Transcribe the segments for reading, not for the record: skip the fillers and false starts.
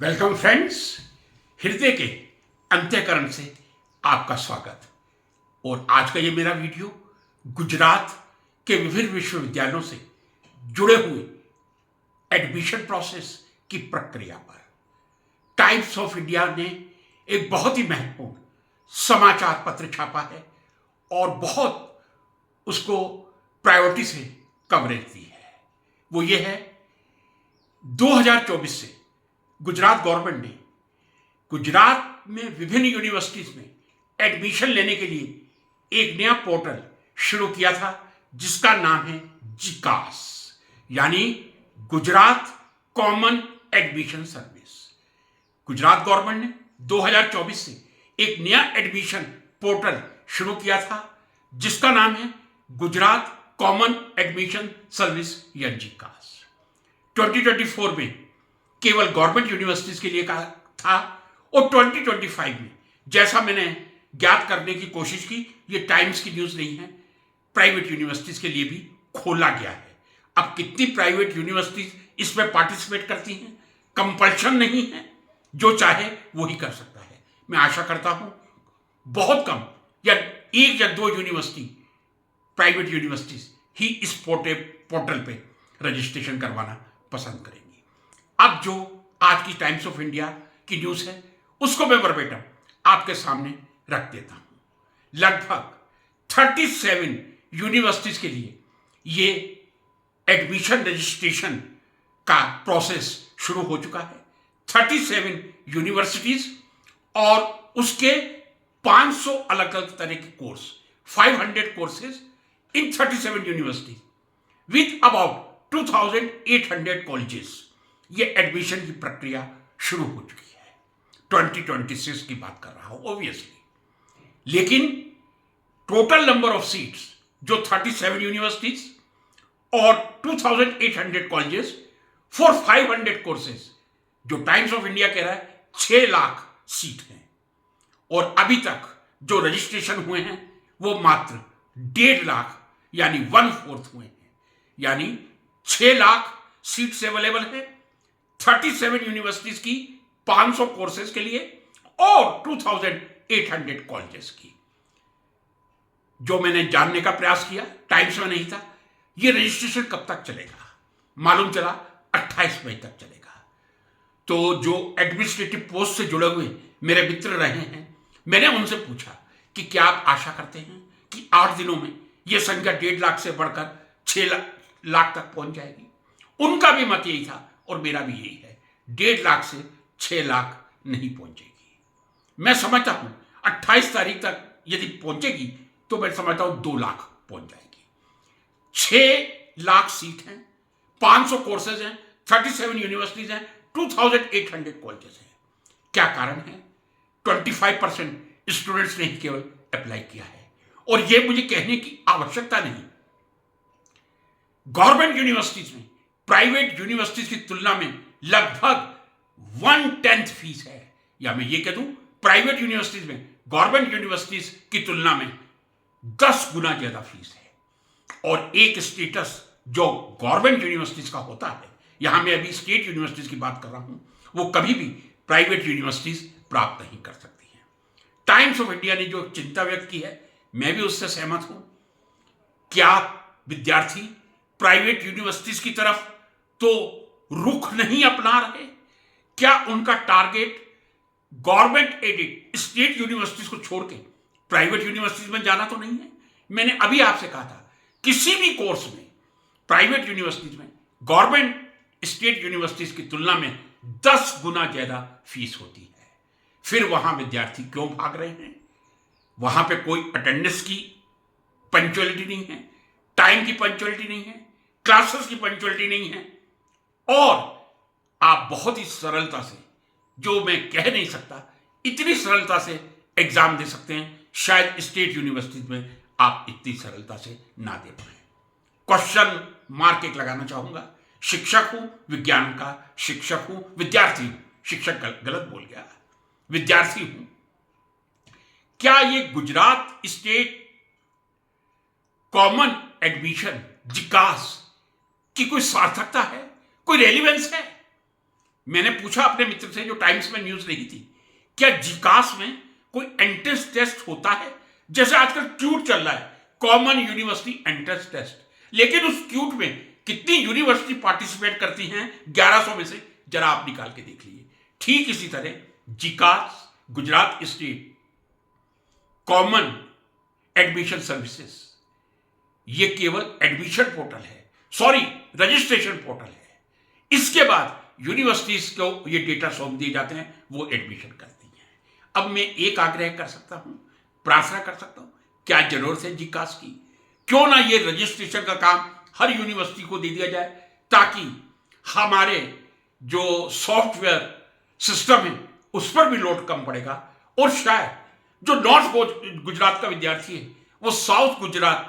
Welcome friends, हृदय के अंत्यकरण से आपका स्वागत। और आज का ये मेरा वीडियो गुजरात के विभिन्न विश्वविद्यालयों से जुड़े हुए एडमिशन प्रोसेस की प्रक्रिया पर। टाइम्स ऑफ इंडिया ने एक बहुत ही महत्वपूर्ण समाचार पत्र छापा है और बहुत उसको प्रायोरिटी से कवरेज दी है। वो ये है 2024 से गुजरात गवर्नमेंट ने गुजरात में विभिन्न यूनिवर्सिटीज में एडमिशन लेने के लिए एक नया पोर्टल शुरू किया था जिसका नाम है जिकास, यानी Gujarat common admission service. Gujarat government ने 2024 से एक नया एडमिशन पोर्टल शुरू किया था जिसका नाम है गुजरात कॉमन एडमिशन सर्विस या जिकास। 2024 में केवल गवर्नमेंट यूनिवर्सिटीज के लिए कहा था और 2025 में, जैसा मैंने ज्ञात करने की कोशिश की, ये टाइम्स की न्यूज नहीं है, प्राइवेट यूनिवर्सिटीज के लिए भी खोला गया है। अब कितनी प्राइवेट यूनिवर्सिटीज इसमें पार्टिसिपेट करती हैं, कंपल्शन नहीं है, जो चाहे वो ही कर सकता है। मैं आशा करता हूं बहुत कम या एक या दो यूनिवर्सिटी, प्राइवेट यूनिवर्सिटीज ही इस पोर्टल पे रजिस्ट्रेशन करवाना पसंद करेंगी। अब जो आज की टाइम्स ऑफ इंडिया की न्यूज है उसको मैं वर्बेटम आपके सामने रख देता हूं। लगभग 37 यूनिवर्सिटीज के लिए ये एडमिशन रजिस्ट्रेशन का प्रोसेस शुरू हो चुका है। 37 यूनिवर्सिटीज और उसके 500 अलग अलग तरह के course, 500 courses in 37 universities with about 2800 colleges. ये एडमिशन की प्रक्रिया शुरू हो चुकी है। 2026 की बात कर रहा हूं ऑब्वियसली, लेकिन टोटल नंबर ऑफ सीट्स जो 37 यूनिवर्सिटीज और 2800 कॉलेजेस फॉर 500 कोर्सेज, जो टाइम्स ऑफ इंडिया कह रहा है 6 लाख सीट हैं। और अभी तक जो रजिस्ट्रेशन हुए हैं वो मात्र 1.5 लाख यानी 1/4 हुए हैं। यानी 6 लाख सीट्स अवेलेबल है 37 यूनिवर्सिटीज की 500 कोर्सेज के लिए और 2800 कॉलेजेस की। जो मैंने जानने का प्रयास किया, टाइम्स में नहीं था, ये रजिस्ट्रेशन कब तक चलेगा, मालूम चला 28 मई तक चलेगा। तो जो एडमिनिस्ट्रेटिव पोस्ट से जुड़े हुए मेरे मित्र रहे हैं, मैंने उनसे पूछा कि क्या आप आशा करते हैं कि 8 दिनों में यह संख्या 1.5 लाख से बढ़कर 6 लाख तक पहुंच जाएगी। उनका भी मत यही था और मेरा भी यही है, 1.5 लाख से 6 लाख नहीं पहुंचेगी। मैं समझता हूं 28 तारीख तक यदि पहुंचेगी तो मैं समझता हूं 2 लाख पहुंच जाएगी। 6 लाख सीट हैं, 500 कोर्सेज हैं, 37 यूनिवर्सिटीज हैं, 2800 कॉलेजेस हैं। क्या कारण है? 25% स्टूडेंट्स ने केवल अप्लाई किया है। और यह मुझे कहने की आवश्यकता नहीं, गवर्नमेंट यूनिवर्सिटीज में प्राइवेट यूनिवर्सिटीज की तुलना में लगभग 1/10 फीस है। या मैं ये कह दूं, प्राइवेट यूनिवर्सिटीज में गवर्नमेंट यूनिवर्सिटीज की तुलना में 10 गुना ज्यादा फीस है। और एक स्टेटस जो गवर्नमेंट यूनिवर्सिटीज का होता है, यहां मैं अभी स्टेट यूनिवर्सिटीज की बात कर रहा हूं, वो कभी भी प्राइवेट यूनिवर्सिटीज प्राप्त नहीं कर सकती हैं। टाइम्स ऑफ इंडिया ने जो चिंता व्यक्त की है, मैं भी उससे सहमत हूं। क्या विद्यार्थी प्राइवेट यूनिवर्सिटीज की तरफ तो रुख नहीं अपना रहे? क्या उनका target government aided state universities को छोड़ के प्राइवेट यूनिवर्सिटीज में जाना तो नहीं है? मैंने अभी आपसे कहा था, किसी भी कोर्स में प्राइवेट यूनिवर्सिटीज में गवर्नमेंट स्टेट यूनिवर्सिटीज की तुलना में 10 गुना ज्यादा फीस होती है। फिर वहां विद्यार्थी क्यों भाग रहे हैं? वहां पे कोई अटेंडेंस की पंक्चुअलिटी नहीं है, टाइम की पंक्चुअलिटी नहीं है, क्लासेस की पंक्चुअलिटी नहीं है। और आप बहुत ही सरलता से, जो मैं कह नहीं सकता, इतनी सरलता से एग्जाम दे सकते हैं। शायद स्टेट यूनिवर्सिटीज में आप इतनी सरलता से ना दे पाए। क्वेश्चन मार्क एक लगाना चाहूंगा। शिक्षक हूं, विज्ञान का शिक्षक हूं, विद्यार्थी हूं, शिक्षक गलत बोल गया, विद्यार्थी हूं। क्या ये गुजरात स्टेट कॉमन एडमिशन जिकास की कोई सार्थकता है, कोई रेलिवेंस है? मैंने पूछा अपने मित्र से जो टाइम्स में न्यूज रही थी, क्या जीकास में कोई एंट्रेंस टेस्ट होता है? जैसे आजकल क्यूट चल रहा है, कॉमन यूनिवर्सिटी एंट्रेंस टेस्ट, लेकिन उस क्यूट में कितनी यूनिवर्सिटी पार्टिसिपेट करती हैं 1100 में से, जरा आप निकाल के देख लीजिए। ठीक इसी तरह जीकास, Gujarat state common admission services, ये केवल एडमिशन पोर्टल है, सॉरी रजिस्ट्रेशन पोर्टल है। इसके बाद यूनिवर्सिटीज को ये डेटा सौंप दिए जाते हैं, वो एडमिशन करती हैं। अब मैं एक आग्रह कर सकता हूं, प्रार्थना कर सकता हूं, क्या जरूरत है जीकास की? क्यों ना ये रजिस्ट्रेशन का काम हर यूनिवर्सिटी को दे दिया जाए, ताकि हमारे जो सॉफ्टवेयर सिस्टम है उस पर भी लोड कम पड़ेगा, और शायद जो नॉर्थ गुजरात का विद्यार्थी है वो साउथ गुजरात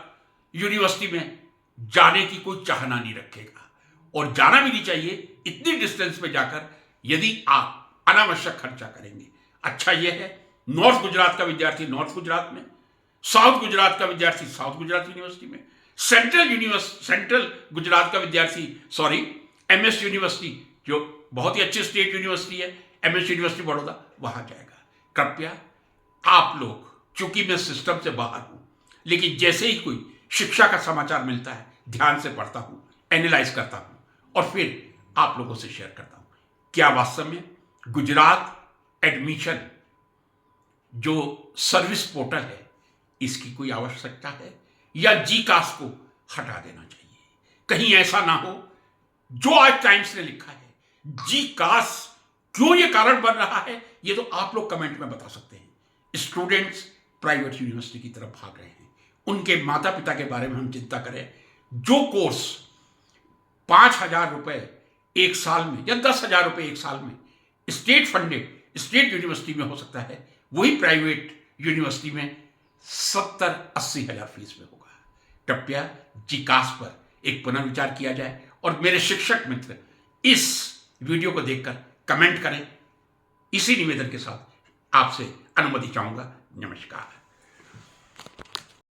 यूनिवर्सिटी में जाने की कोई चाहना नहीं रखेगा, और जाना भी नहीं चाहिए इतनी डिस्टेंस पे जाकर, यदि आप अनावश्यक खर्चा करेंगे। अच्छा यह है, नॉर्थ गुजरात का विद्यार्थी नॉर्थ गुजरात में, साउथ गुजरात का विद्यार्थी साउथ गुजरात यूनिवर्सिटी में, सेंट्रल गुजरात का विद्यार्थी एमएस यूनिवर्सिटी, जो बहुत ही अच्छी स्टेट यूनिवर्सिटी है, एमएस यूनिवर्सिटी बड़ौदा, वहां जाएगा। कृपया आप लोग, चूंकि मैं सिस्टम से बाहर हूं, लेकिन जैसे ही कोई शिक्षा का समाचार मिलता है ध्यान से पढ़ता हूं, एनालाइज करता हूं और फिर आप लोगों से शेयर करता हूं। क्या वास्तव में गुजरात एडमिशन जो सर्विस पोर्टल है इसकी कोई आवश्यकता है, या जीकास को हटा देना चाहिए? कहीं ऐसा ना हो जो आज टाइम्स ने लिखा है, जीकास क्यों ये कारण बन रहा है, ये तो आप लोग कमेंट में बता सकते हैं। स्टूडेंट्स प्राइवेट यूनिवर्सिटी की तरफ भाग रहे हैं, उनके माता पिता के बारे में हम चिंता करें। जो कोर्स 5,000 रुपए एक साल में या 10,000 रुपए एक साल में स्टेट फंडेड स्टेट यूनिवर्सिटी में हो सकता है, वही प्राइवेट यूनिवर्सिटी में 70-80 हजार फीस में होगा। कृपया जीकास पर एक पुनर्विचार किया जाए, और मेरे शिक्षक मित्र इस वीडियो को देखकर कमेंट करें। इसी निवेदन के साथ आपसे अनुमति चाहूंगा। नमस्कार।